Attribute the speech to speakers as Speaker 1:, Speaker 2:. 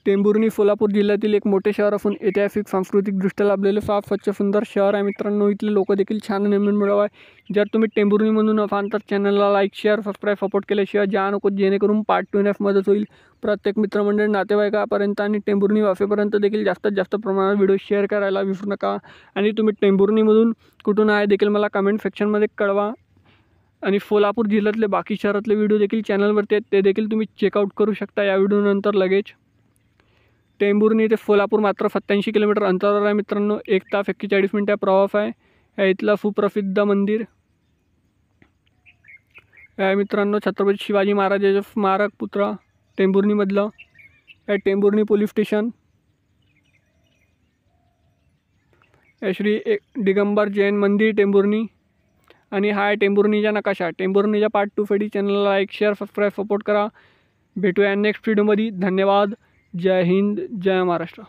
Speaker 1: टेंभुर्णी सोलापूर जिल्ह्यातील एक मोठे शहर असून ऐतिहासिक सांस्कृतिकदृष्ट्या लाभलेले साफ स्वच्छ सुंदर शहर आहे मित्रांनो. इथले लोक देखील छान नेमून मिळवाय. जर तुम्ही टेंभुर्णीमधून असाल तर चॅनलला लाईक शेअर सबस्क्राईब सपोर्ट केल्याशिवाय जा नको, जेणेकरून पार्ट 2 नेफ मदत होईल प्रत्येक मित्रमंडळी नातेवाईकापर्यंत आणि टेंभुर्णी वाफेपर्यंत देखील जास्तीत जास्त प्रमाणात व्हिडिओ शेअर करायला विसरू नका. आणि तुम्ही टेंभुर्णीमधून कुठून आहे देखील मला कमेंट सेक्शनमध्ये कळवा. आणि सोलापूर जिल्ह्यातले बाकी शहरातले व्हिडिओ देखील चॅनलवरती आहेत, ते देखील तुम्ही चेकआउट करू शकता या व्हिडिओनंतर लगेच. टेंभुर्णी ते सोलापूर मात्र 87 किलोमीटर अंतरावर आहे मित्रांनो. 1 तास 41 मिनिट प्रवास आहे. या इथला सुप्रसिद्ध मंदिर आहे मित्रांनो, छत्रपती शिवाजी महाराजांचे स्मारक पुतळा टेंभुर्णीमधलं. टेंभुर्णी पोलीस स्टेशन, श्री दिगंबर जैन मंदिर टेंभुर्णी. आणि हा आहे टेंभुर्णीचा नकाशा. टेंभुर्णीच्या पार्ट 2 साठी चॅनलला लाईक शेअर सबस्क्राईब सपोर्ट करा. भेटूया नेक्स्ट व्हिडिओमध्ये. धन्यवाद. जय हिंद, जय महाराष्ट्र.